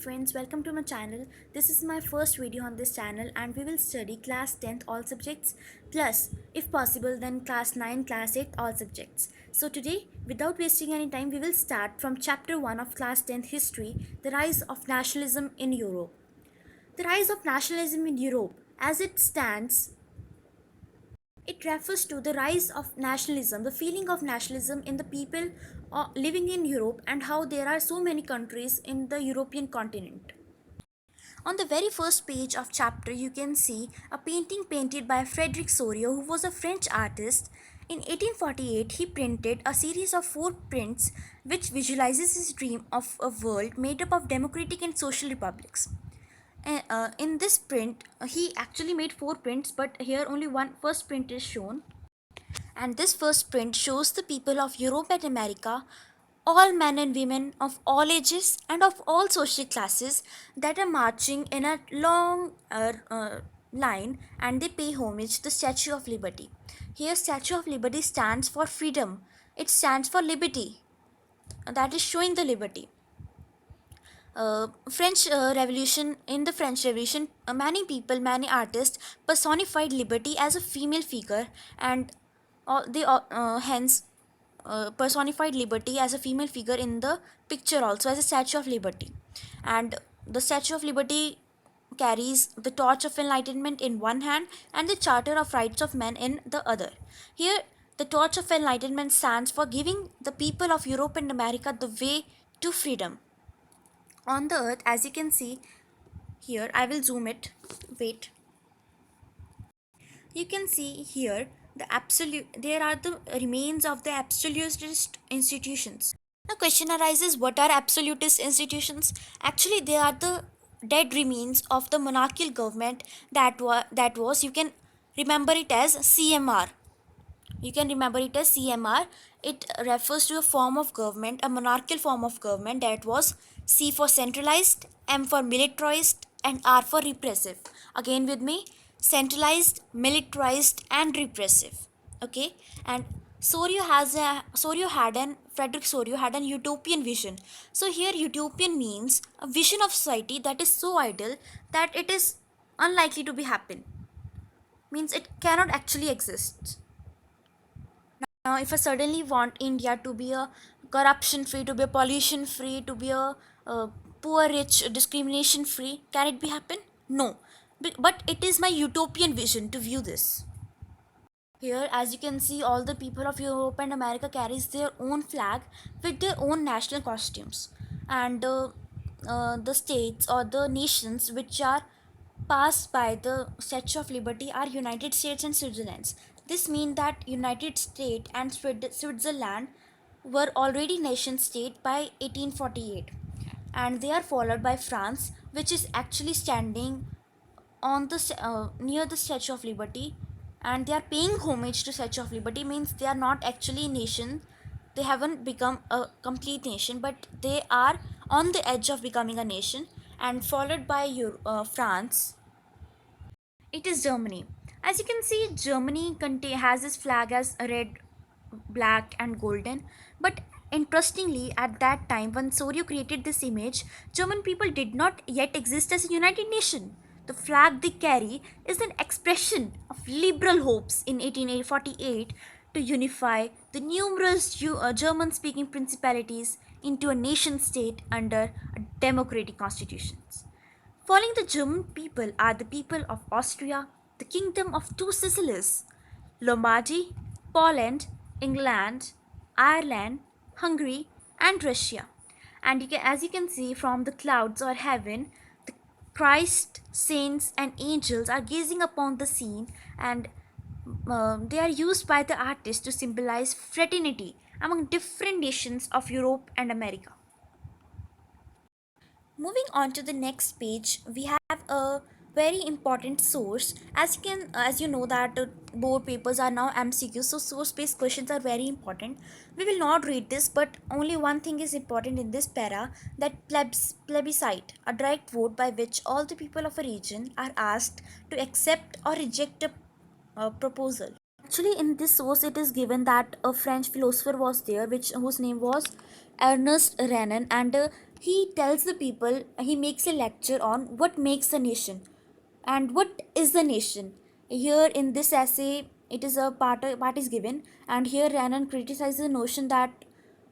Friends, welcome to my channel. This is my first video on this channel and we will study class 10th all subjects plus if possible then class 9 class 8 all subjects. So today without wasting any time we will start from chapter 1 of class 10th history, the rise of nationalism in Europe. The rise of nationalism in Europe as it stands, it refers to the rise of nationalism, the feeling of nationalism in the people living in Europe and how there are so many countries in the European continent. On the very first page of chapter, you can see a painting painted by Frederick Sorio, who was a French artist. In 1848, he printed a series of four prints which visualizes his dream of a world made up of democratic and social republics. In this print, he actually made four prints, but here only one first print is shown. And this first print shows the people of Europe and America, all men and women of all ages and of all social classes, that are marching in a long line, and they pay homage to the Statue of Liberty. Here Statue of Liberty stands for freedom. It stands for liberty. That is showing the liberty. French Revolution, in the French Revolution, many people, many artists personified liberty as a female figure, and they hence personified liberty as a female figure in the picture also as a Statue of Liberty. And the Statue of Liberty carries the torch of enlightenment in one hand and the Charter of Rights of Men in the other. Here, the torch of enlightenment stands for giving the people of Europe and America the way to freedom. On the earth, as you can see here, I will zoom it. Wait. You can see here there are the remains of the absolutist institutions. The question arises, what are absolutist institutions? Actually, they are the dead remains of the monarchical government that was, you can remember it as CMR. You can remember it as CMR. It refers to a form of government, a monarchical form of government, that was C for centralized, M for militarized, and R for repressive. Again with me, centralized, militarized, and repressive. Okay, and Frederick Sorio had an utopian vision. So here utopian means a vision of society that is so ideal that it is unlikely to be happen. Means it cannot actually exist. Now, if I suddenly want India to be a corruption free, to be a pollution free, to be a poor rich discrimination free, can it be happen? No. But it is my utopian vision to view this. Here, as you can see, all the people of Europe and America carries their own flag with their own national costumes, and the states or the nations which are passed by the Statue of Liberty are United States and Switzerland. This means that United States and Switzerland were already nation state by 1848, and they are followed by France, which is actually standing on the near the Statue of Liberty, and they are paying homage to Statue of Liberty. Means they are not actually a nation, they haven't become a complete nation, but they are on the edge of becoming a nation. And followed by France, it is Germany. As you can see, Germany has its flag as red, black, and golden. But interestingly, at that time when Sorio created this image, German people did not yet exist as a united nation. The flag they carry is an expression of liberal hopes in 1848 to unify the numerous German speaking principalities into a nation state under a democratic constitutions. Following the German people are the people of Austria, the Kingdom of Two Sicilies, Lombardy, Poland, England, Ireland, Hungary, and Russia. And as you can see from the clouds or heaven, the Christ, saints, and angels are gazing upon the scene, and they are used by the artist to symbolize fraternity among different nations of Europe and America. Moving on to the next page, we have a very important source. As you know that board papers are now MCQ, so source based questions are very important. We will not read this, but only one thing is important in this para, that plebiscite, a direct vote by which all the people of a region are asked to accept or reject a proposal. Actually, in this source, it is given that a French philosopher was there, whose name was Ernest Renan, and He tells the people, he makes a lecture on what makes a nation and what is the nation. Here in this essay, it is part is given, and here Renan criticizes the notion that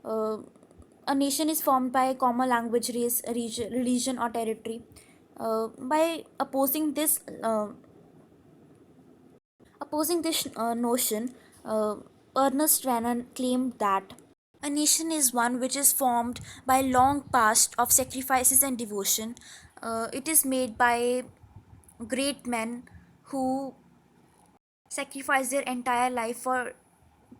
uh, a nation is formed by a common language, race, religion, or territory. By opposing this notion, uh, Ernest Renan claimed that a nation is one which is formed by long past of sacrifices and devotion. It is made by great men who sacrifice their entire life for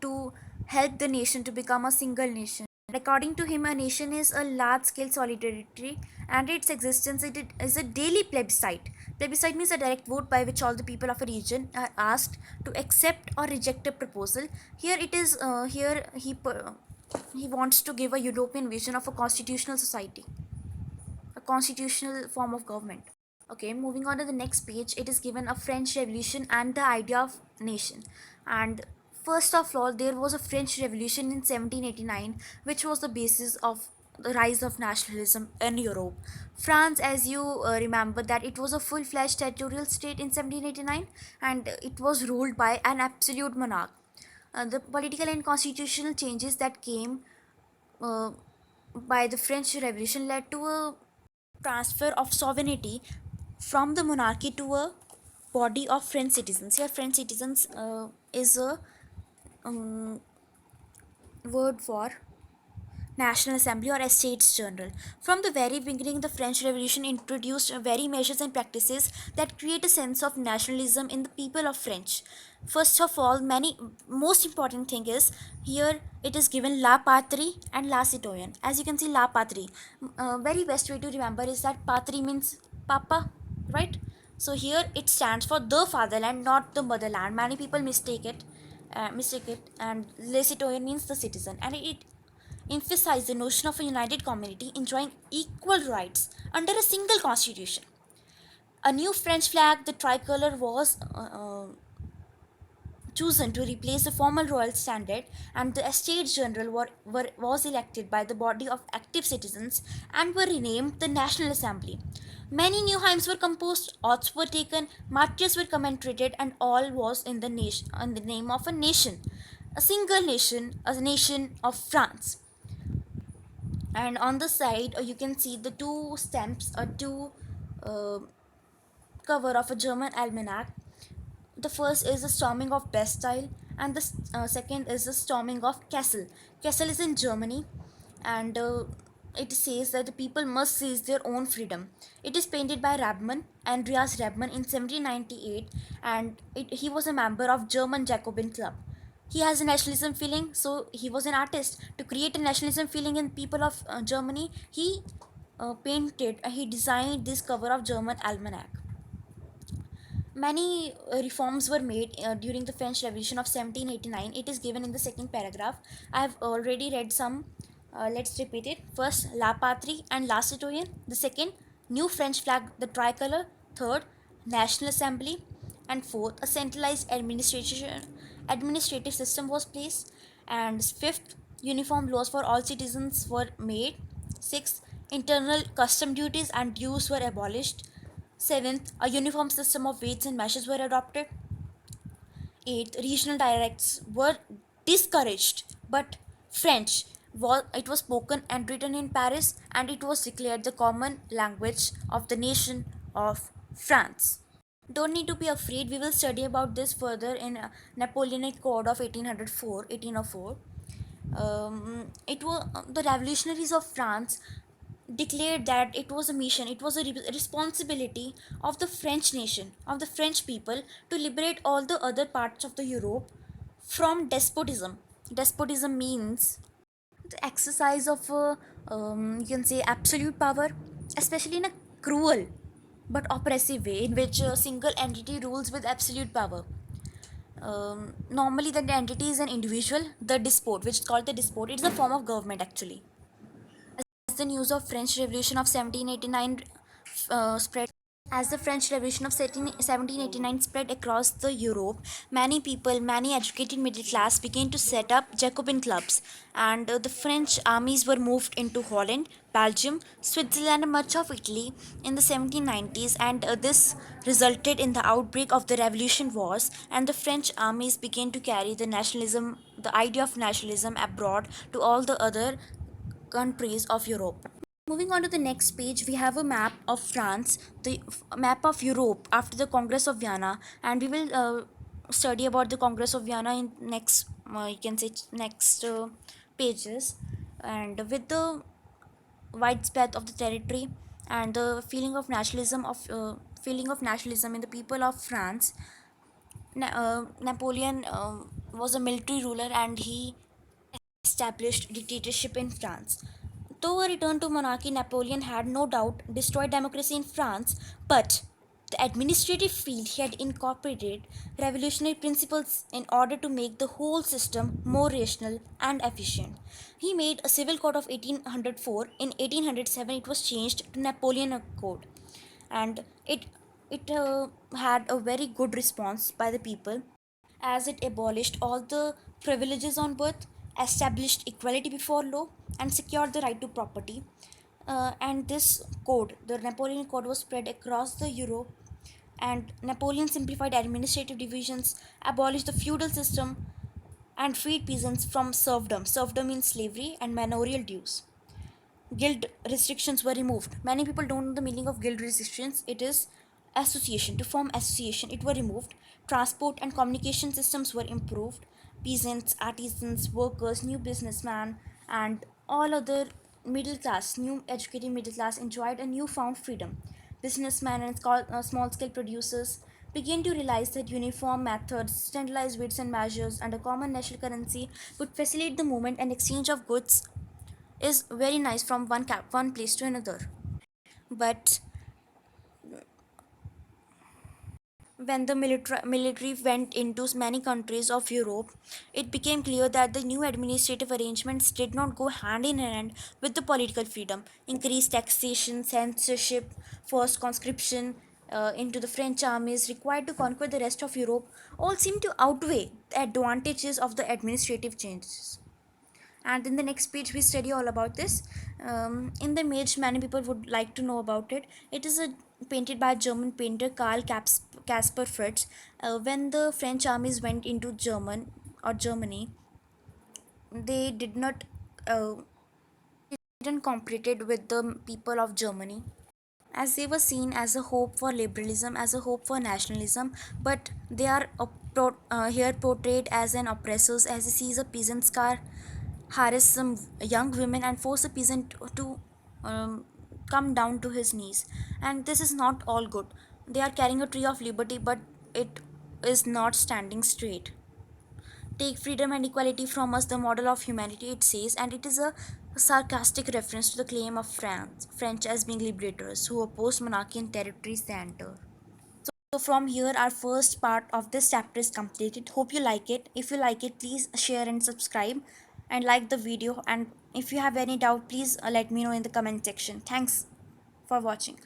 to help the nation to become a single nation. According to him, a nation is a large-scale solidarity, and its existence it is a daily plebiscite. Plebiscite means a direct vote by which all the people of a region are asked to accept or reject a proposal. Here it is. He wants to give a European vision of a constitutional society, a constitutional form of government. Okay, moving on to the next page, it is given a French Revolution and the idea of nation. And first of all, there was a French Revolution in 1789, which was the basis of the rise of nationalism in Europe. France, as you remember, that it was a full-fledged territorial state in 1789, and it was ruled by an absolute monarch. The political and constitutional changes that came uh, by the French Revolution led to a transfer of sovereignty from the monarchy to a body of French citizens. Here, French citizens is a um, word for National Assembly or Estates General. From the very beginning, the French Revolution introduced very measures and practices that create a sense of nationalism in the people of French. First of all, many most important thing is here it is given la patrie and la citoyen. As you can see, la patrie. Very best way to remember is that patrie means papa, right? So here it stands for the fatherland, not the motherland. Many people mistake it, and le citoyen means the citizen, and it emphasized the notion of a united community enjoying equal rights under a single constitution. A new French flag, the tricolor, was chosen to replace the formal royal standard, and the Estates General was elected by the body of active citizens and were renamed the National Assembly. Many new hymns were composed, oaths were taken, marches were commemorated, and all was in the nation, in the name of a nation, a single nation, a nation of France. And on the side you can see the two stamps or two uh, cover of a German almanac. The first is the storming of Bastille, and the second is the storming of Kassel. Kassel is in Germany, and it says that the people must seize their own freedom. It is painted by Rabman, Andreas Rabman, in 1798, and he was a member of German Jacobin Club. He has a nationalism feeling, so he was an artist. To create a nationalism feeling in people of Germany, he designed this cover of German almanac. Many reforms were made during the French Revolution of 1789. It is given in the second paragraph. I have already read some. Let's repeat it. First, La Patrie and La Citoyen. The second, new French flag, the tricolor. Third, National Assembly. And fourth, a centralized administrative system was placed. And fifth, uniform laws for all citizens were made. Sixth, internal custom duties and dues were abolished. Seventh, a uniform system of weights and measures were adopted. Eighth, regional dialects were discouraged, but it was spoken and written in Paris, and it was declared the common language of the nation of France. Don't need to be afraid. We will study about this further in Napoleonic Code of 1804. It was the revolutionaries of France declared that it was a mission, it was a responsibility of the French nation, of the French people, to liberate all the other parts of the Europe from despotism. Despotism means the exercise of you can say absolute power, especially in a cruel but oppressive way in which a single entity rules with absolute power. Normally, that entity is an individual, the despot, which is called the despot. It is a form of government actually. As the news of French Revolution of 1789 spread, As the French Revolution of 1789 spread across the Europe, many people, many educated middle class began to set up Jacobin clubs, and the French armies were moved into Holland, Belgium, Switzerland, and much of Italy in the 1790s, and this resulted in the outbreak of the Revolution Wars, and the French armies began to carry the idea of nationalism abroad to all the other countries of Europe. Moving on to the next page, we have a map of France, the map of Europe after the Congress of Vienna, and we will study about the Congress of Vienna in next, you can say next pages, and with the widespread of the territory and the feeling of nationalism in the people of France. Napoleon was a military ruler and he established dictatorship in France. Though a return to monarchy, Napoleon had no doubt destroyed democracy in France, but the administrative field he had incorporated revolutionary principles in order to make the whole system more rational and efficient. He made a civil code of 1804. In 1807, it was changed to Napoleon Code, and it had a very good response by the people as it abolished all the privileges on birth, established equality before law, and secured the right to property. And this code, the Napoleon Code, was spread across the Europe. And Napoleon simplified administrative divisions, abolished the feudal system, and freed peasants from serfdom. Serfdom means slavery and manorial dues. Guild restrictions were removed. Many people don't know the meaning of guild restrictions. It is association. To form association, it were removed. Transport and communication systems were improved. Peasants, artisans, workers, new businessmen, and all other middle class, new educated middle class enjoyed a newfound freedom. Businessmen and small scale producers began to realize that uniform methods, standardized weights and measures, and a common national currency would facilitate the movement and exchange of goods is very nice from one place to another. But when the military went into many countries of Europe, it became clear that the new administrative arrangements did not go hand in hand with the political freedom. Increased taxation, censorship, forced conscription into the French armies required to conquer the rest of Europe all seemed to outweigh the advantages of the administrative changes. And in the next page we study all about this. In the image many people would like to know about it. It is a painted by German painter Caspar Fritz. When the French armies went into Germany, they uh, didn't compete with the people of Germany, as they were seen as a hope for liberalism, as a hope for nationalism, but they are here portrayed as an oppressors, as he sees a peasant's car harass some young women and force a peasant to um, come down to his knees. And this is not all good. They are carrying a tree of liberty, but it is not standing straight. Take freedom and equality from us, the model of humanity, it says, and it is a sarcastic reference to the claim of French as being liberators who opposed monarchy in territories they entered. So from here, our first part of this chapter is completed. Hope you like it. If you like it, please share and subscribe and like the video. And if you have any doubt, please let me know in the comment section. Thanks for watching.